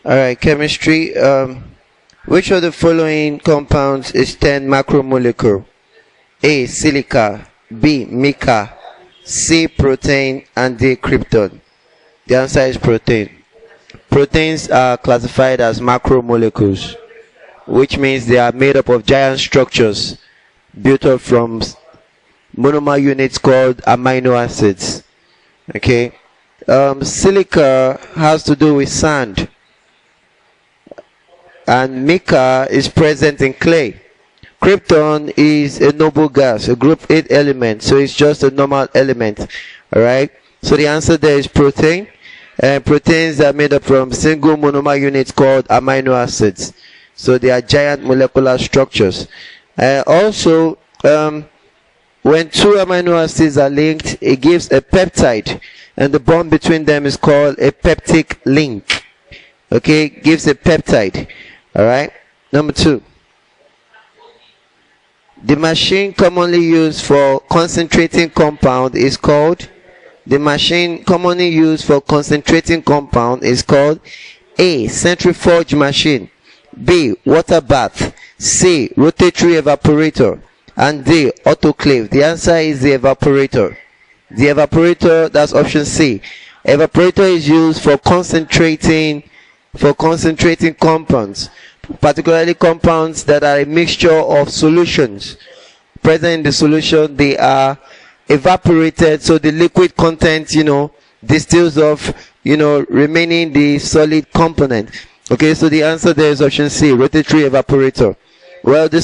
Alright, chemistry. Which of the following compounds is 10 macromolecule? A. Silica, B. Mica, C. Protein, and D. Krypton. The answer is protein. Proteins are classified as macromolecules, which means they are made up of giant structures built up from monomer units called amino acids. Okay. Silica has to do with sand, and mica is present in clay. Krypton is a noble gas, a group 8 element, so it's just a normal element. Alright, so the answer there is protein. And proteins are made up from single monomer units called amino acids, so they are giant molecular structures. Also, when two amino acids are linked, it gives a peptide, and the bond between them is called a peptic link. Okay, gives a peptide. Alright, number 2. The machine commonly used for concentrating compound is called A. Centrifuge machine, B. Water bath, C. Rotatory evaporator, and D. Autoclave. The answer is the evaporator. The evaporator, that's option C. Evaporator is used for concentrating compounds, particularly compounds that are a mixture of solutions. Present in the solution, they are evaporated, so the liquid content, distills off, remaining the solid component. Okay, so the answer there is option C, rotatory evaporator. Well, the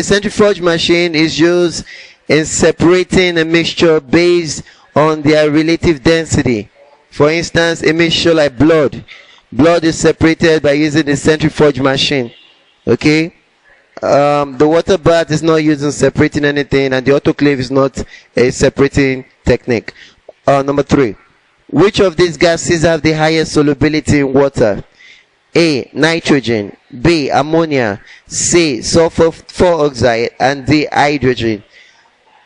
centrifuge machine is used in separating a mixture based on their relative density. For instance, a mixture like blood. Blood is separated by using the centrifuge machine. Okay. The water bath is not used in separating anything, and the autoclave is not a separating technique. Number 3. Which of these gases have the highest solubility in water? A. Nitrogen, B. Ammonia, C. Sulfur 4 oxide, and D. Hydrogen.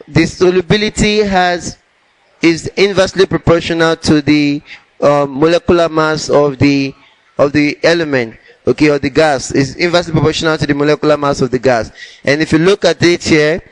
The solubility is inversely proportional to the molecular mass of the element, okay, or the gas is inversely proportional to the molecular mass of the gas. And if you look at it here,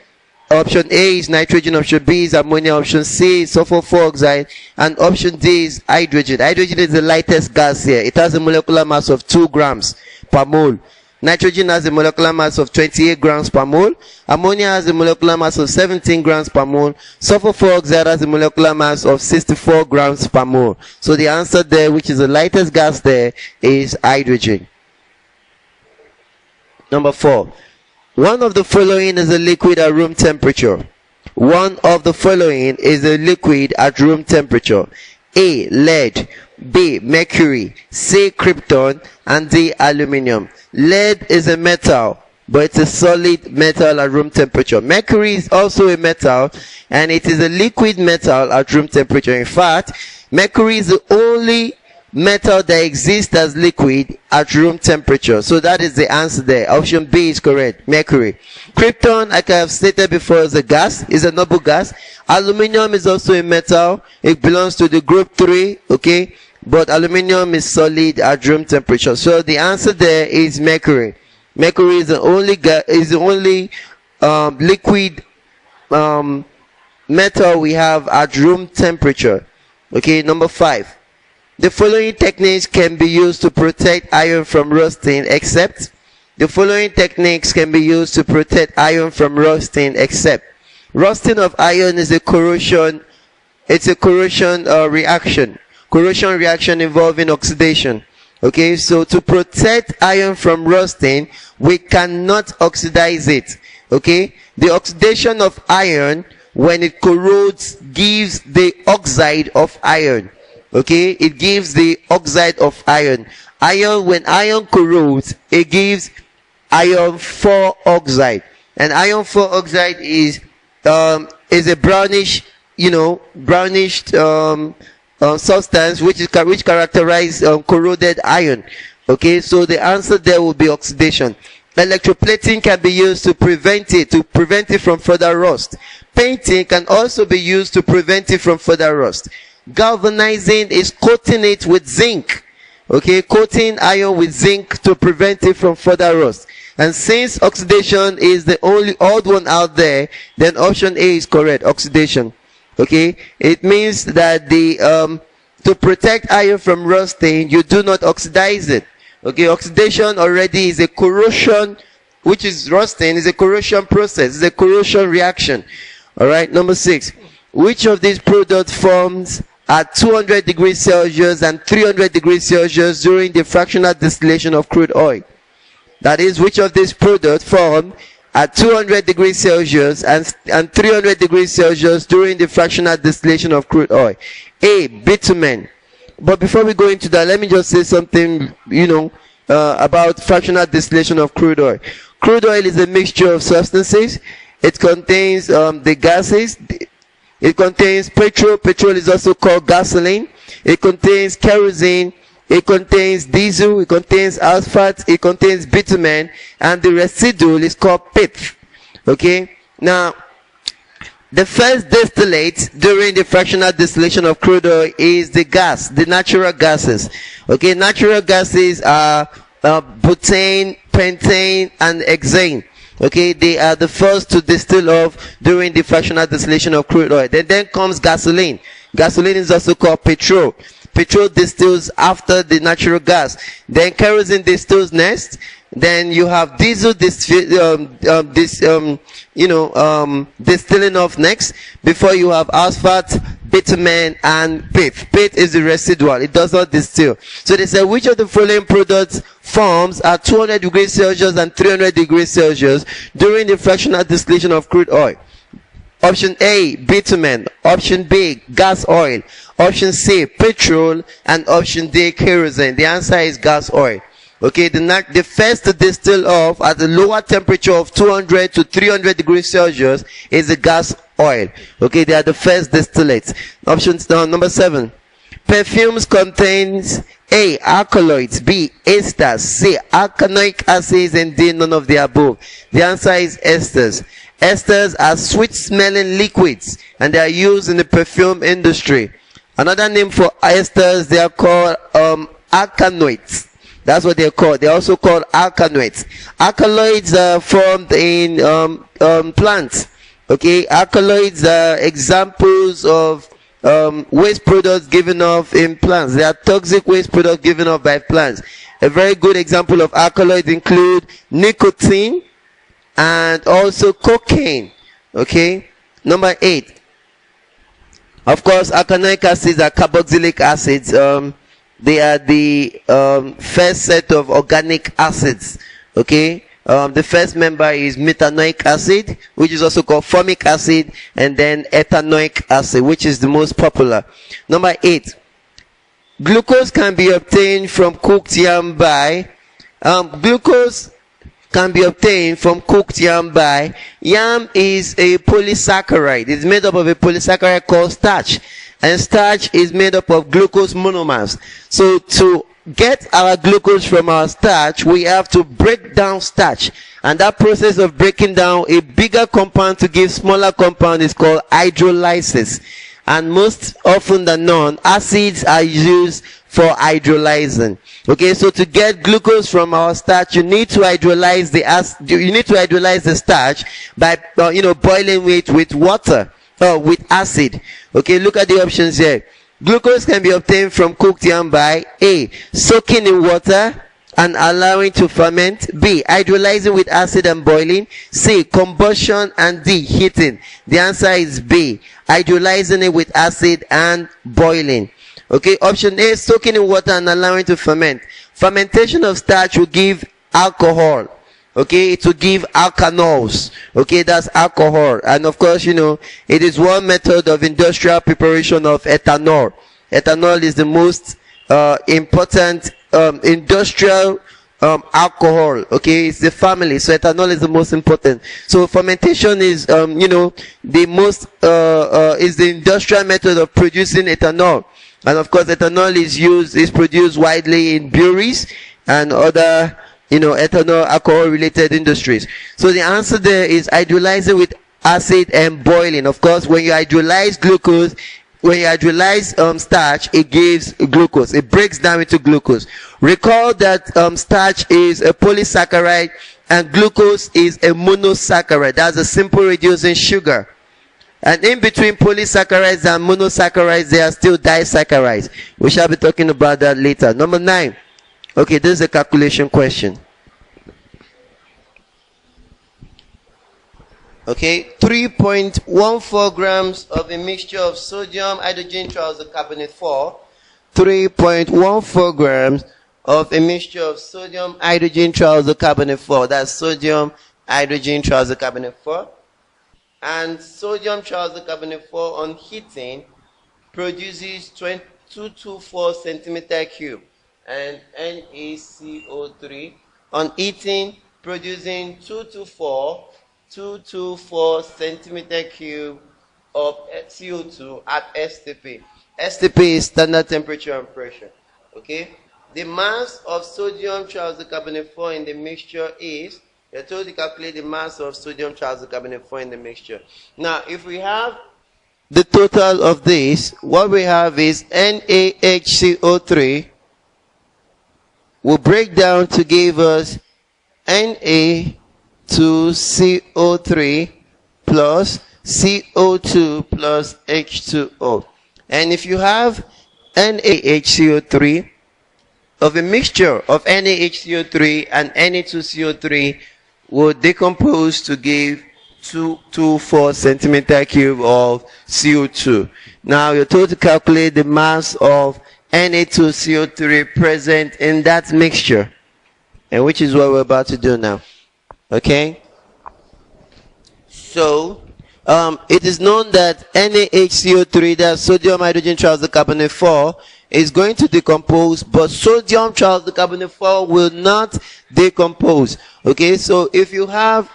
option A is nitrogen, option B is ammonia, option C is sulfur 4 oxide, and option D is hydrogen. Hydrogen is the lightest gas here. It has a molecular mass of 2 grams per mole. Nitrogen has a molecular mass of 28 grams per mole. Ammonia has a molecular mass of 17 grams per mole. Sulfur 4 oxide has a molecular mass of 64 grams per mole. So the answer there, which is the lightest gas there, is hydrogen. Number 4. One of the following is a liquid at room temperature. One of the following is a liquid at room temperature. A. Lead, B. Mercury, C. Krypton, and D. Aluminium. Lead is a metal, but it's a solid metal at room temperature. Mercury is also a metal, and it is a liquid metal at room temperature. In fact, mercury is the only metal that exists as liquid at room temperature. So that is the answer there. Option B is correct, mercury. Krypton, like I have stated before, is a gas, is a noble gas. Aluminium is also a metal. It belongs to the group 3, okay? But aluminium is solid at room temperature. So the answer there is mercury. Mercury is the only liquid metal we have at room temperature. Okay, number 5. The following techniques can be used to protect iron from rusting, except the following techniques can be used to protect iron from rusting, except rusting of iron is a corrosion. It's a corrosion reaction. Corrosion reaction involving oxidation. Okay, so to protect iron from rusting, we cannot oxidize it. Okay, the oxidation of iron, when it corrodes, gives the oxide of iron. Okay, it gives the oxide of iron. When iron corrodes, it gives iron 4 oxide. And iron 4 oxide is a brownish, substance which characterize corroded iron. Okay, so the answer there will be oxidation. Electroplating can be used to prevent it from further rust. Painting can also be used to prevent it from further rust. Galvanizing is coating it with zinc. Okay, coating iron with zinc to prevent it from further rust. And since oxidation is the only odd one out there, then option A is correct, oxidation. Okay, it means that to protect iron from rusting, you do not oxidize it. Okay, oxidation already is a corrosion, which is rusting, is a corrosion process, is a corrosion reaction. Alright, number 6. Which of these products forms at 200 degrees Celsius and 300 degrees Celsius during the fractional distillation of crude oil? That is, which of these products form at 200 degrees Celsius and 300 degrees Celsius during the fractional distillation of crude oil? A, bitumen. But before we go into that, let me just say something, about fractional distillation of crude oil. Crude oil is a mixture of substances. It contains the gases. It contains petrol. Petrol is also called gasoline. It contains kerosene. It contains diesel, it contains asphalt, it contains bitumen, and the residual is called pith. Okay? Now, the first distillate during the fractional distillation of crude oil is the gas, the natural gases. Okay? Natural gases are butane, pentane, and hexane. Okay? They are the first to distill off during the fractional distillation of crude oil. Then comes gasoline. Gasoline is also called petrol. Petrol distills after the natural gas. Then kerosene distills next. Then you have diesel distilling off next. Before you have asphalt, bitumen, and pith. Pith is the residual. It does not distill. So they say, which of the following products forms at 200 degrees Celsius and 300 degrees Celsius during the fractional distillation of crude oil? Option A, bitumen. Option B, gas oil. Option C, petrol. And option D, kerosene. The answer is gas oil. Okay, the first to distill off at a lower temperature of 200 to 300 degrees Celsius is the gas oil. Okay, they are the first distillates. Option number 7. Perfumes contains A, alkaloids, B, esters, C, alkanoic acids, and D, none of the above. The answer is esters. Esters are sweet-smelling liquids, and they are used in the perfume industry. Another name for esters, they are called alkanoids. That's what they're called. They're also called alkanoids. Alkaloids are formed in plants. Okay, alkaloids are examples of waste products given off in plants. They are toxic waste products given off by plants. A very good example of alkaloids include nicotine and also cocaine. Okay, number 8. Of course, alkanoic acids are carboxylic acids. They are the first set of organic acids. Okay, the first member is methanoic acid, which is also called formic acid, and then ethanoic acid, which is the most popular. Number 8. Glucose can be obtained from cooked yam by glucose can be obtained from cooked yam by yam is a polysaccharide. It's made up of a polysaccharide called starch, and starch is made up of glucose monomers. So to get our glucose from our starch, we have to break down starch, and that process of breaking down a bigger compound to give smaller compound is called hydrolysis. And most often than not, acids are used for hydrolyzing. Okay, so to get glucose from our starch, you need to hydrolyze the starch by boiling it with water or with acid. Okay, look at the options here. Glucose can be obtained from cooked yam by A, soaking in water and allowing to ferment, B, hydrolyzing with acid and boiling, C, combustion, and D, heating. The answer is B, hydrolyzing it with acid and boiling. Okay, option A, soaking in water and allowing to ferment. Fermentation of starch will give alcohol. Okay, it will give alkanols. Okay, that's alcohol. And of course, it is one method of industrial preparation of ethanol. Ethanol is the most important industrial alcohol. Okay, it's the family, so ethanol is the most important. So fermentation is the most is the industrial method of producing ethanol. And of course, ethanol is produced widely in breweries and other ethanol alcohol related industries. So the answer there is hydrolyzing with acid and boiling. Of course, when you hydrolyze glucose, when you hydrolyze starch, it gives glucose. It breaks down into glucose. Recall that starch is a polysaccharide and glucose is a monosaccharide. That's a simple reducing sugar. And in between polysaccharides and monosaccharides, there are still disaccharides. We shall be talking about that later. Number 9. Okay, this is a calculation question. Okay, 3.14 grams of a mixture of sodium, hydrogen, trioxocarbonate 4. 3.14 grams of a mixture of sodium, hydrogen, trioxocarbonate 4. That's sodium, hydrogen, trioxocarbonate 4. And sodium trioxocarbonate 4 on heating produces 224 centimeter cube. And NaCO3 on heating producing 224 centimeter cube of CO2 at STP. STP is standard temperature and pressure. Okay? The mass of sodium trioxocarbonate 4 in the mixture is, you're told to calculate the mass of sodium trioxocarbonate 4 in the mixture. Now, if we have the total of this, what we have is NaHCO3 will break down to give us Na2CO3 plus CO2 plus H2O. And if you have NaHCO3 of a mixture of NaHCO3 and Na2CO3 will decompose to give 224 centimeter cube of CO2. Now you're told to calculate the mass of Na2CO3 present in that mixture, and which is what we're about to do now. Okay? So, it is known that NaHCO3, that's sodium hydrogen trioxocarbonate 4, is going to decompose, but sodium trioxocarbonate 4 will not decompose. Okay, so if you have,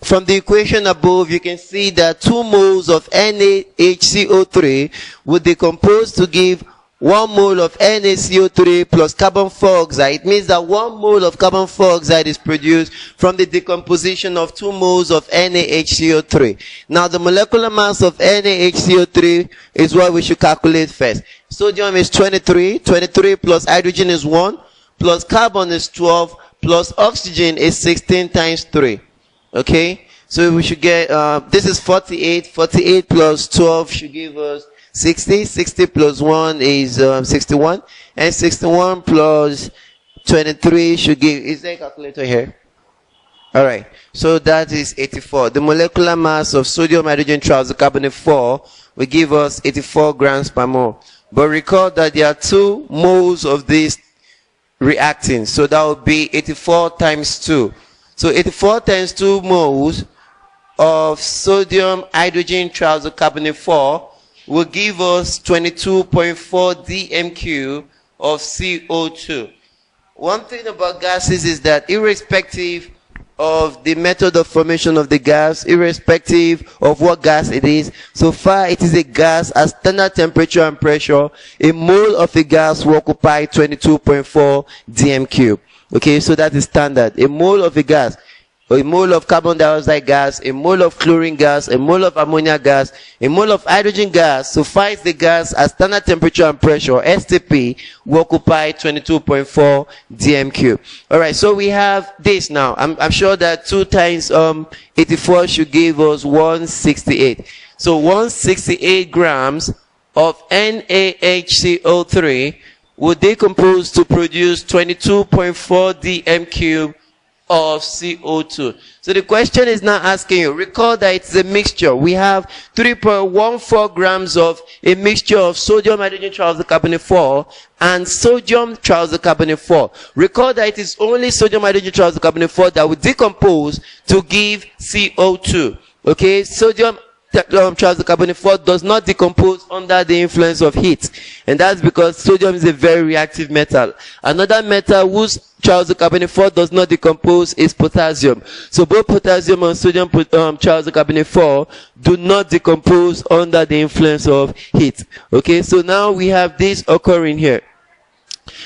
from the equation above, you can see that 2 moles of NaHCO3 will decompose to give 1 mole of NaCO3 plus carbon dioxide. It means that 1 mole of carbon dioxide is produced from the decomposition of 2 moles of NaHCO3. Now the molecular mass of NaHCO3 is what we should calculate first. Sodium is 23 plus hydrogen is 1, plus carbon is 12, plus oxygen is 16 times 3. Okay? So we should get, this is 48. 48 plus 12 should give us 60. 60 plus 1 is 61. And 61 plus 23 should give, is there a calculator here? Alright, so that is 84. The molecular mass of sodium hydrogen trioxocarbonate 4 will give us 84 grams per mole. But recall that there are 2 moles of this reacting. So that would be 84 times 2. So 84 times 2 moles of sodium hydrogen trioxocarbonate 4 will give us 22.4 dm³ of CO2. One thing about gases is that irrespective of the method of formation of the gas, irrespective of what gas it is, so far it is a gas at standard temperature and pressure, a mole of a gas will occupy 22.4 dm³. Okay, so that is standard. A mole of a gas, a mole of carbon dioxide gas, a mole of chlorine gas, a mole of ammonia gas, a mole of hydrogen gas, suffice the gas at standard temperature and pressure, STP, will occupy 22.4 dm³. Alright, so we have this now. I'm sure that 2 times 84 should give us 168. So 168 grams of NaHCO3 will decompose to produce 22.4 dm³ of CO2. So the question is now asking you, recall that it's a mixture. We have 3.14 grams of a mixture of sodium hydrogen trioxocarbonate 4 and sodium trioxocarbonate 4. Recall that it is only sodium hydrogen trioxocarbonate 4 that will decompose to give CO2. Okay, sodium trioxocarbonate 4 does not decompose under the influence of heat, and that's because sodium is a very reactive metal. Another metal whose trioxocarbonate 4 does not decompose is potassium. So both potassium and sodium trioxocarbonate 4 do not decompose under the influence of heat. Okay, so now we have this occurring here.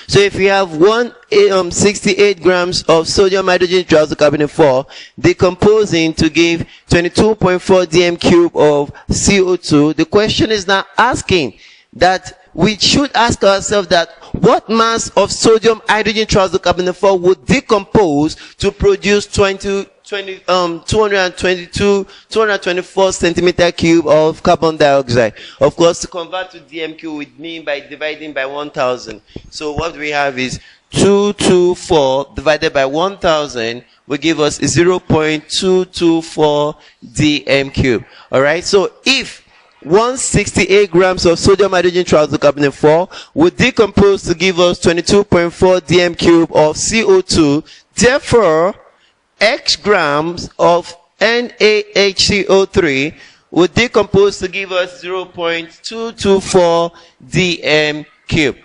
So if we have 68 grams of sodium hydrogen trioxocarbonate 4 decomposing to give 22.4 dm cube of CO2, the question is now asking that we should ask ourselves that what mass of sodium hydrogen trioxocarbonate 4 would decompose to produce 224 centimeter cube of carbon dioxide. Of course, to convert to dmq, we mean by dividing by 1000. So what we have is 224 divided by 1000 will give us 0.224 dm cube. Alright, so if 168 grams of sodium hydrogen trioxocarbonate 4 would decompose to give us 22.4 dm cube of CO2, therefore X grams of NaHCO3 would decompose to give us 0.224 dm cube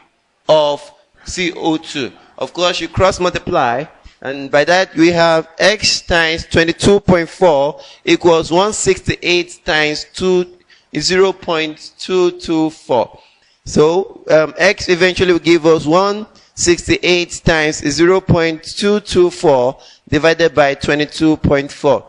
of CO2. Of course, you cross multiply, and by that we have X times 22.4 equals 168 times 2 is 0.224. So X eventually will give us 168 times 0.224 divided by 22.4.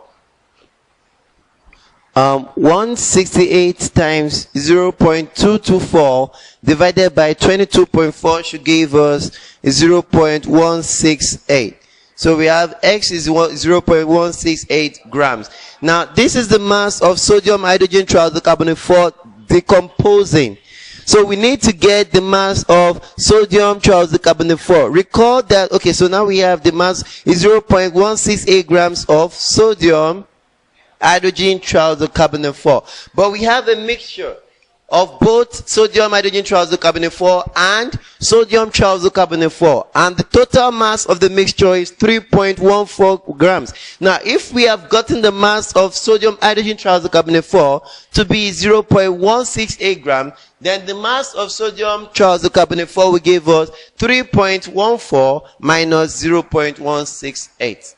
168 times 0.224 divided by 22.4 should give us 0.168. So we have X is 0.168 grams. Now this is the mass of sodium hydrogen trioxocarbonate 4 decomposing. So we need to get the mass of sodium trioxocarbonate 4. Recall that, okay, so now we have the mass is 0.168 grams of sodium hydrogen trioxocarbonate 4. But we have a mixture of both sodium hydrogen trioxocarbonate 4 and sodium trioxocarbonate 4. And the total mass of the mixture is 3.14 grams. Now, if we have gotten the mass of sodium hydrogen trioxocarbonate 4 to be 0.168 grams, then the mass of sodium trioxocarbonate 4 will give us 3.14 minus 0.168.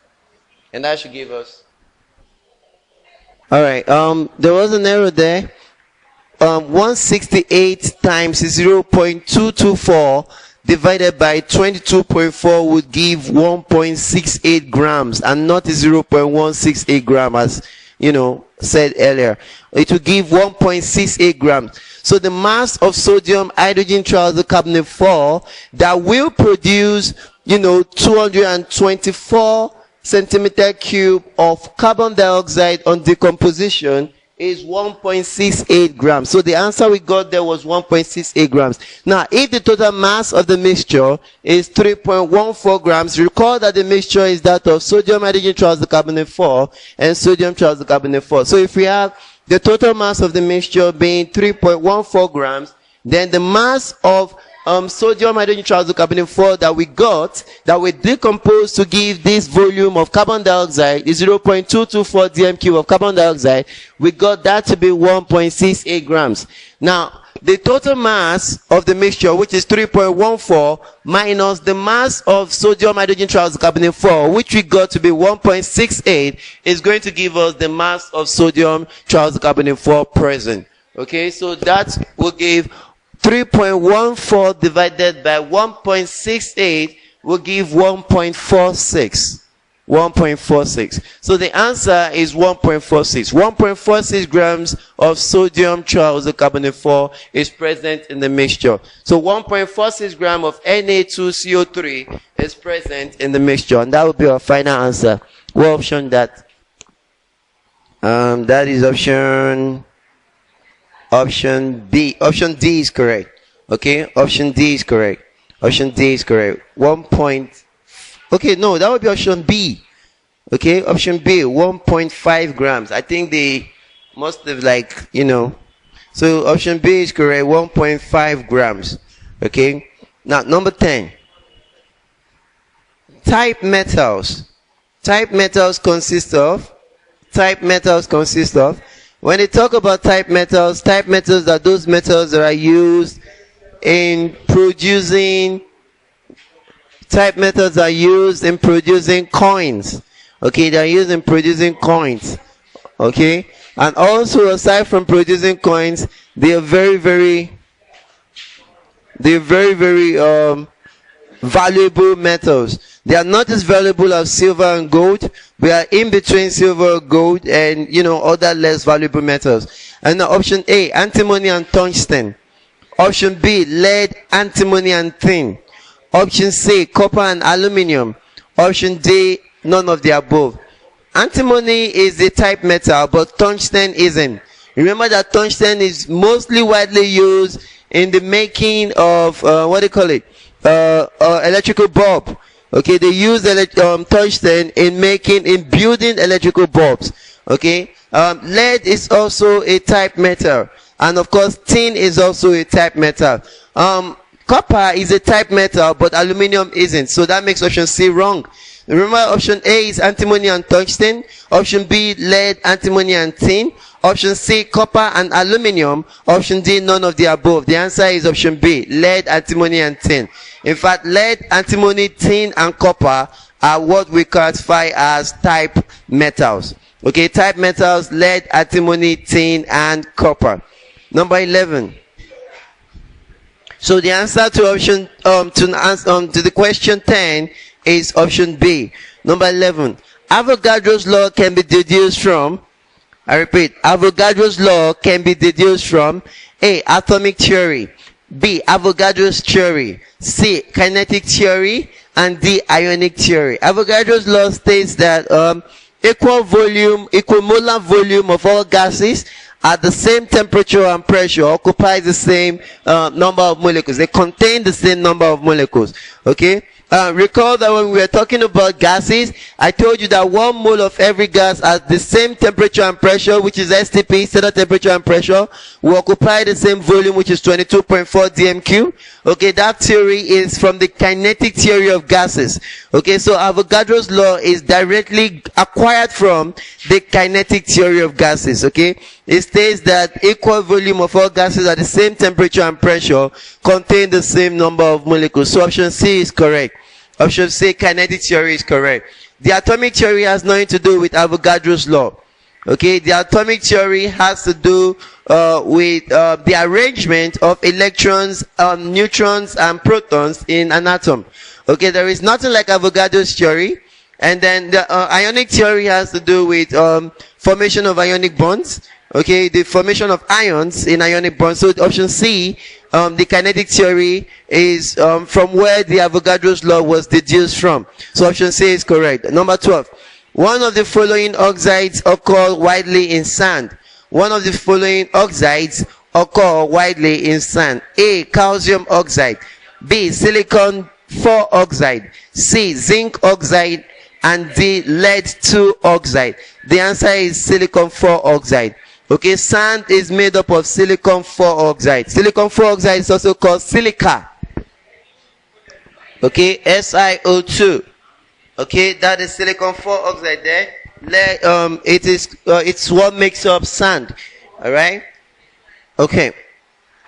And that should give us. Alright, there was an error there. 168 times 0.224 divided by 22.4 would give 1.68 grams and not 0.168 gram as said earlier. It will give 1.68 grams. So the mass of sodium hydrogen trioxocarbonate 4 that will produce 224 centimeter cube of carbon dioxide on decomposition is 1.68 grams. So the answer we got there was 1.68 grams. Now, if the total mass of the mixture is 3.14 grams, recall that the mixture is that of sodium hydrogen trioxocarbonate 4 and sodium trioxocarbonate 4. So if we have the total mass of the mixture being 3.14 grams, then the mass of sodium hydrogen trioxocarbonate 4 that we got, that we decompose to give this volume of carbon dioxide is 0.224 dm cube of carbon dioxide. We got that to be 1.68 grams. Now, the total mass of the mixture, which is 3.14, minus the mass of sodium hydrogen trioxocarbonate 4, which we got to be 1.68, is going to give us the mass of sodium trioxocarbonate 4 present. Okay, so that will give 3.14 divided by 1.68 will give 1.46. 1.46. So the answer is 1.46. 1.46 grams of sodium trioxocarbonate 4 is present in the mixture. So 1.46 gram of Na2CO3 is present in the mixture. And that will be our final answer. What option that? That is option B. Option D is correct. Okay, option D is correct. Option D is correct. Okay, no, that would be option B. Okay, option B, 1.5 grams. I think they must have So option B is correct, 1.5 grams. Okay, now number 10. Type metals. Type metals consist of. When they talk about type metals are those metals that are used in producing. Type metals are used in producing coins. Okay, they are used in producing coins. Okay, and also aside from producing coins, they are very valuable metals. They are not as valuable as silver and gold. We are in between silver, gold, and other less valuable metals. And now option A, antimony and tungsten. Option B, lead, antimony and tin. Option C, copper and aluminium. Option D, none of the above. Antimony is a type metal, but tungsten isn't. Remember that tungsten is mostly widely used in the making of electrical bulb. Okay, they use tungsten in building electrical bulbs. Okay, lead is also a type metal, and of course tin is also a type metal. Copper is a type metal, but aluminium isn't, so that makes option C wrong. Remember, option A is antimony and tungsten. Option B, lead, antimony and tin. Option C, copper and aluminium. Option D, none of the above. The answer is option B, lead, antimony and tin. In fact, lead, antimony, tin and copper are what we classify as type metals. Okay, type metals: lead, antimony, tin and copper. Number 11. So the answer to option to the question 10 is option B. Number 11. Avogadro's law can be deduced from, I repeat, Avogadro's law can be deduced from A, atomic theory, B, Avogadro's theory, C, kinetic theory, and D, ionic theory. Avogadro's law states that equal molar volume of all gases at the same temperature and pressure occupies the same number of molecules. They contain the same number of molecules. Okay. Recall that when we were talking about gases, I told you that 1 mole of every gas at the same temperature and pressure, which is STP, standard temperature and pressure, will occupy the same volume, which is 22.4 dm³. Okay, that theory is from the kinetic theory of gases. Okay, so Avogadro's law is directly acquired from the kinetic theory of gases. Okay, it states that equal volume of all gases at the same temperature and pressure contain the same number of molecules. So option C is correct. Option C, kinetic theory, is correct. The atomic theory has nothing to do with Avogadro's law. Okay, the atomic theory has to do with the arrangement of electrons, neutrons, and protons in an atom. Okay, there is nothing like Avogadro's theory. And then the ionic theory has to do with formation of ionic bonds. Okay, the formation of ions in ionic bonds. So option C, the kinetic theory, is from where the Avogadro's law was deduced from. So option C is correct. Number 12. One of the following oxides occur widely in sand. One of the following oxides occur widely in sand. A, calcium oxide. B, silicon 4 oxide. C, zinc oxide. And D, lead 2 oxide. The answer is silicon 4 oxide. Okay, sand is made up of silicon 4 oxide. Silicon 4 oxide is also called silica. Okay, SiO2. Okay, that is silicon 4 oxide there. It's what makes up sand. Alright? Okay.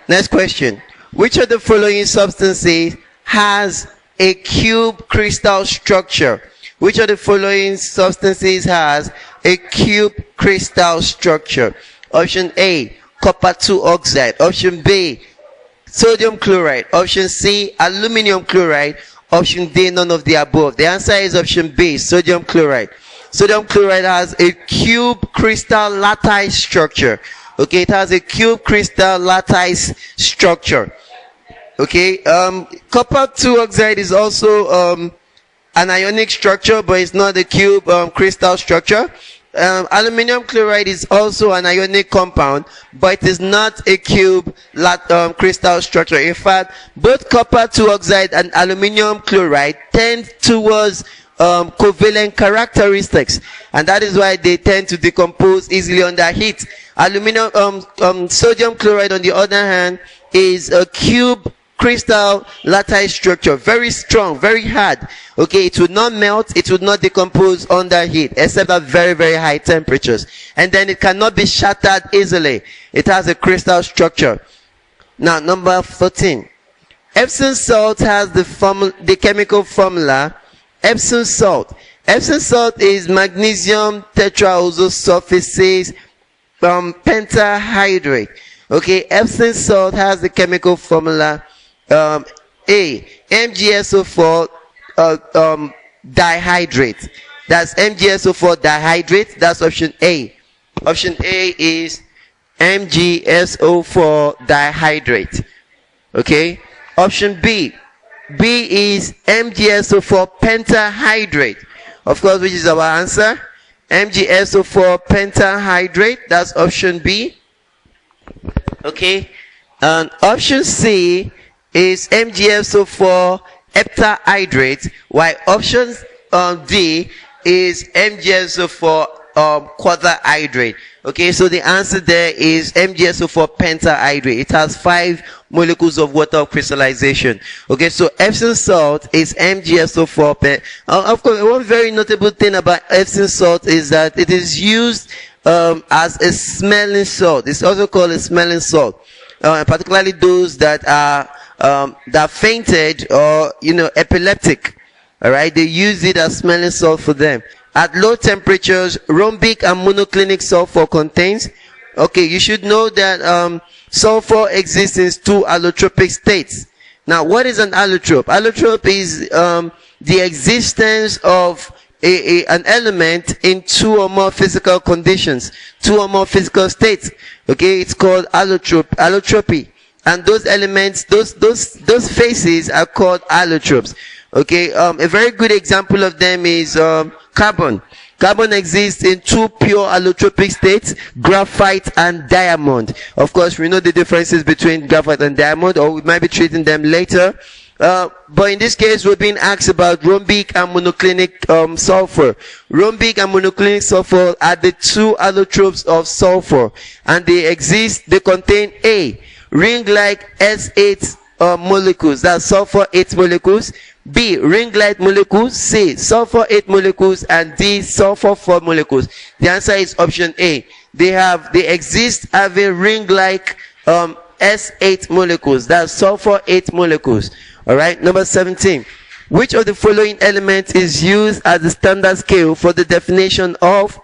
Next question. Which of the following substances has a cube crystal structure? Which of the following substances has a cube crystal structure? Option A, copper 2 oxide. Option B, sodium chloride. Option C, aluminum chloride. Option D, none of the above. The answer is option B, sodium chloride. Sodium chloride has a cube crystal lattice structure. Okay, it has a cube crystal lattice structure. Okay, copper 2 oxide is also an ionic structure, but it's not a cube crystal structure. Aluminum chloride is also an ionic compound, but it is not a cube crystal structure. In fact, both copper 2 oxide and aluminum chloride tend towards covalent characteristics, and that is why they tend to decompose easily under heat. Sodium chloride, on the other hand, is a cube crystal lattice structure, very strong, very hard. Okay, it would not melt, it would not decompose under heat, except at very, very high temperatures. And then it cannot be shattered easily. It has a crystal structure. Now, number 14. Epsom salt has the chemical formula Epsom salt. Epsom salt is magnesium tetraoxosulfates pentahydrate. Okay, Epsom salt has the chemical formula A, MgSO4 dihydrate. That's MgSO4 dihydrate. That's option A. Option A is MgSO4 dihydrate. Okay. Option B. B is MgSO4 pentahydrate. Of course, which is our answer? MgSO4 pentahydrate. That's option B. Okay. And option C is MgSO4 heptahydrate, while option D is MgSO4 quadrahydrate. Okay, so the answer there is MgSO4 pentahydrate. It has 5 molecules of water of crystallization. Okay, so Epsom salt is MgSO4. Of course, one very notable thing about Epsom salt is that it is used as a smelling salt. It's also called a smelling salt, particularly those that are that fainted or epileptic. All right, they use it as smelling salt for them. At low temperatures, rhombic and monoclinic sulfur contains. Okay, you should know that sulfur exists in 2 allotropic states. Now, what is an allotrope? Allotrope is the existence of an element in 2 or more physical conditions, 2 or more physical states. Okay, it's called allotropy. And those elements, those phases are called allotropes. Okay, a very good example of them is carbon. Carbon exists in 2 pure allotropic states, graphite and diamond. Of course, we know the differences between graphite and diamond, or we might be treating them later. But in this case, we're being asked about rhombic and monoclinic sulfur. Rhombic and monoclinic sulfur are the 2 allotropes of sulfur, and they contain A, ring-like S8 molecules, that's sulfur 8 molecules, B, ring-like molecules, C, sulfur 8 molecules, and D, sulfur 4 molecules. The answer is option A. They exist having ring-like S8 molecules, that's sulfur 8 molecules. Alright, number 17. Which of the following elements is used as the standard scale for the definition of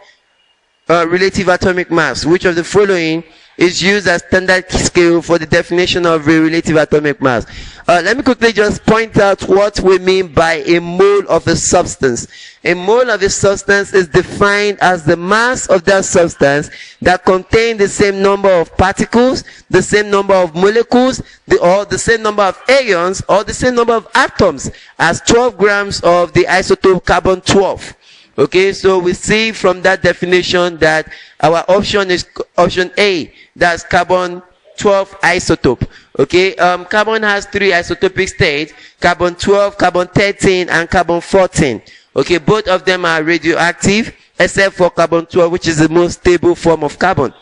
relative atomic mass? Which of the following is used as standard scale for the definition of relative atomic mass? Let me quickly just point out what we mean by a mole of a substance. A mole of a substance is defined as the mass of that substance that contains the same number of particles, the same number of molecules, or the same number of ions, or the same number of atoms as 12 grams of the isotope carbon-12. Okay, so we see from that definition that our option is option A, that's carbon-12 isotope. Okay, carbon has 3 isotopic states, carbon-12, carbon-13, and carbon-14. Okay, both of them are radioactive, except for carbon-12, which is the most stable form of carbon.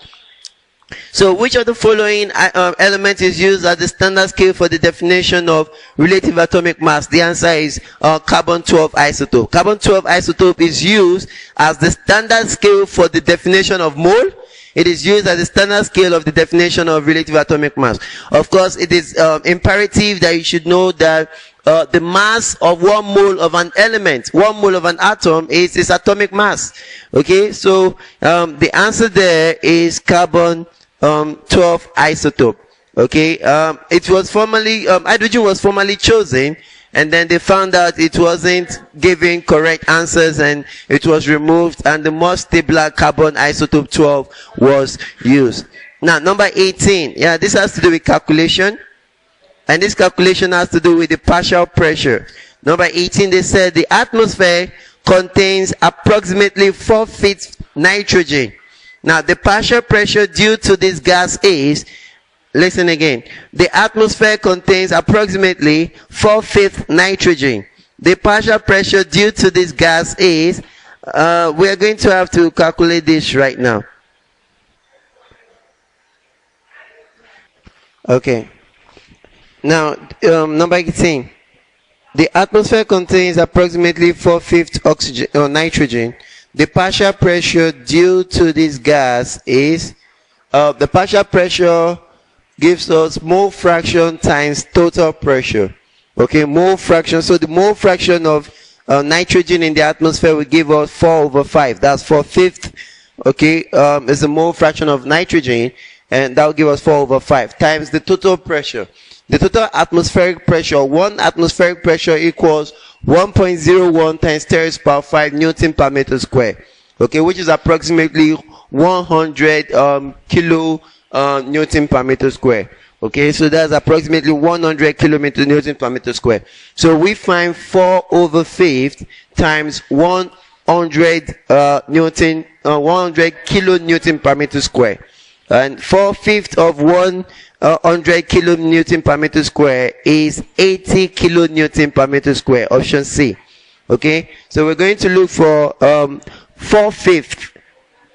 So, which of the following elements is used as the standard scale for the definition of relative atomic mass? The answer is carbon-12 isotope. Carbon-12 isotope is used as the standard scale for the definition of mole. It is used as the standard scale of the definition of relative atomic mass. Of course, it is imperative that you should know that the mass of 1 mole of an element, 1 mole of an atom is its atomic mass. Okay, so the answer there is carbon 12 isotope. Okay, it was formerly hydrogen was formerly chosen, and then they found out it wasn't giving correct answers, and it was removed, and the more stable carbon isotope 12 was used. Now, number 18. Yeah, this has to do with calculation, and this calculation has to do with the partial pressure. Number 18, they said the atmosphere contains approximately 4/5 nitrogen. Now, the partial pressure due to this gas is, listen again, the atmosphere contains approximately 4/5 nitrogen. The partial pressure due to this gas is, we are going to have to calculate this right now. Okay. Now, number 18. The atmosphere contains approximately 4/5 oxygen or nitrogen. The partial pressure due to this gas is, the partial pressure gives us mole fraction times total pressure. Okay, mole fraction. So the mole fraction of nitrogen in the atmosphere will give us 4/5. That's 4/5. Okay, is the mole fraction of nitrogen, and that will give us 4/5 times the total pressure. the total atmospheric pressure, one atmospheric pressure equals 1.01 times 10 raised to the power 5 Newton per meter square. Okay, which is approximately 100 kilo Newton per meter square. Okay, so that's approximately 100 kilonewton Newton per meter square. So we find 4/5 times 100 100 kilonewton per meter square, and 4/5 of 100 kilonewton per meter square is 80 kilonewton per meter square. Option C. Okay, so we're going to look for 4/5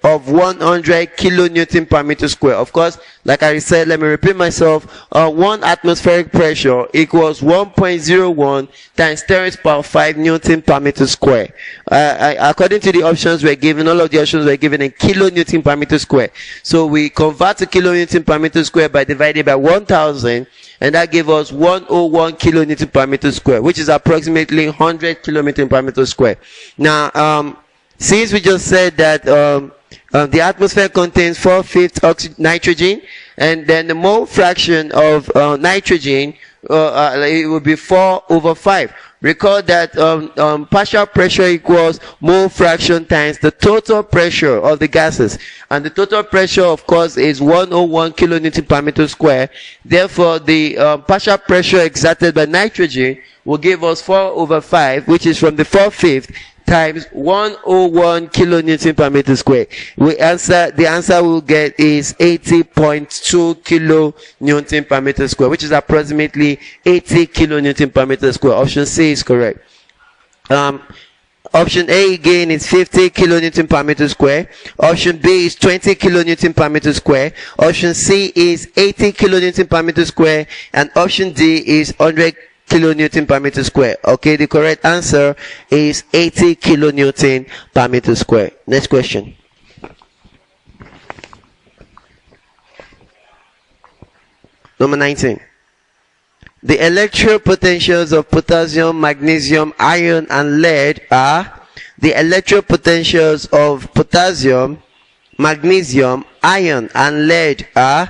of 100 kilonewton per meter square. Of course, like I said, let me repeat myself. One atmospheric pressure equals 1.01 times 10 raised to the power 5 Newton per meter square. According to the options we're given, all of the options were given in kilonewton per meter square. So we convert to kilonewton per meter square by dividing by 1000, and that gave us 101 kilonewton per meter square, which is approximately 100 kilonewton per meter square. Now, since we just said that the atmosphere contains 4/5 nitrogen, and then the mole fraction of nitrogen, it will be 4/5. Recall that partial pressure equals mole fraction times the total pressure of the gases, and the total pressure, of course, is 101 kilonewton per meter square. Therefore, the partial pressure exerted by nitrogen will give us 4/5, which is from the 4/5 times 101 kilonewton per meter square. The answer we'll get is 80.2 kilonewton per meter square, which is approximately 80 kilonewton per meter square. Option C is correct. Option A again is 50 kilonewton per meter square. Option B is 20 kilonewton per meter square. Option C is 80 kilonewton per meter square, and option D is 100 kilonewton per meter square. Okay, the correct answer is 80 kilonewton per meter square. Next question. Number 19. The electric potentials of potassium, magnesium, iron, and lead are the electric potentials of potassium, magnesium, iron, and lead are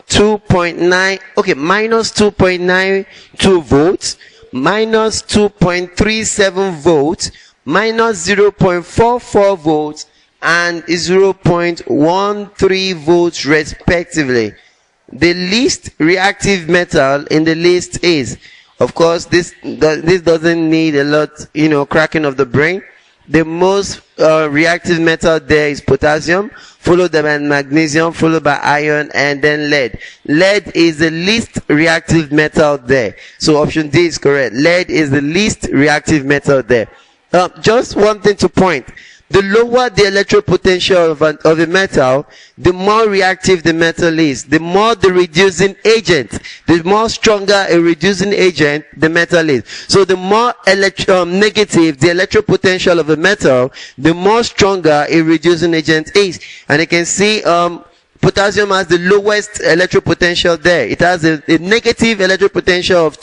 2.9, okay, minus 2.92 volts, minus 2.37 volts, minus 0.44 volts, and 0.13 volts respectively. The least reactive metal in the list is, of course, this doesn't need a lot, cracking of the brain. The most reactive metal there is potassium, followed by magnesium, followed by iron, and then lead. Lead is the least reactive metal there. So option D is correct. Lead is the least reactive metal there. Just one thing to point. The lower the electric potential of a metal, the more reactive the metal is. The more the reducing agent, the more stronger a reducing agent the metal is. So the more negative the electric potential of a metal, the more stronger a reducing agent is. And you can see potassium has the lowest electric potential there. It has a negative electric potential of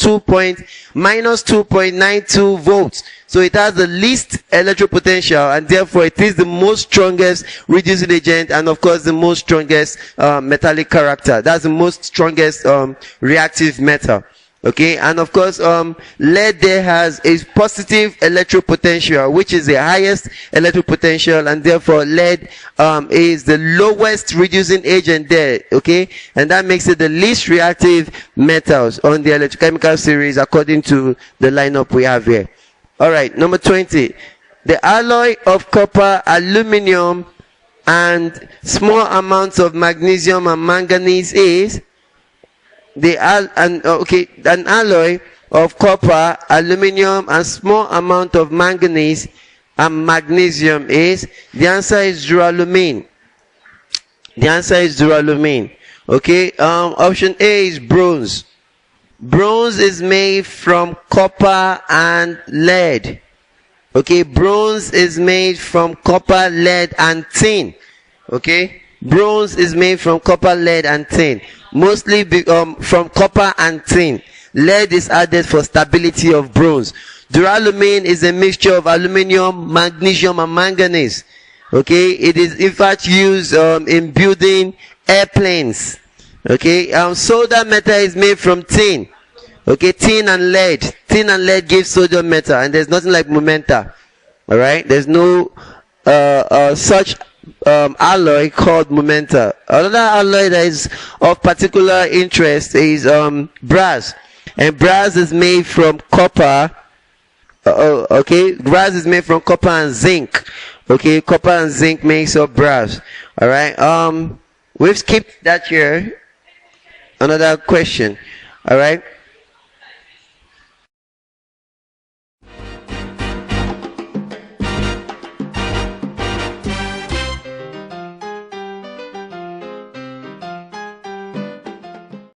minus 2.92 volts. So it has the least electric potential, and therefore it is the most strongest reducing agent, and of course the most strongest metallic character. That's the most strongest reactive metal. Okay, and of course lead there has a positive electric potential, which is the highest electric potential, and therefore lead is the lowest reducing agent there. Okay, and that makes it the least reactive metals on the electrochemical series according to the lineup we have here. All right, number 20. The alloy of copper, aluminum, and small amounts of magnesium and manganese is an alloy of copper, aluminum, and small amount of manganese and magnesium is, the answer is duralumin. The answer is duralumin. Okay, option A is bronze. Bronze is made from copper and lead. Okay, bronze is made from copper, lead, and tin. Okay, bronze is made from copper, lead, and tin. Mostly from copper and tin. Lead is added for stability of bronze. Duralumin is a mixture of aluminum, magnesium, and manganese. Okay, it is in fact used in building airplanes. Okay, soda metal is made from tin. Okay, tin and lead. Tin and lead give sodium metal, and there's nothing like momenta. Alright, there's no such alloy called momenta. Another alloy that is of particular interest is brass, and brass is made from copper. Okay, brass is made from copper and zinc. Okay, copper and zinc makes up brass. Alright, we've skipped that here. Another question. Alright.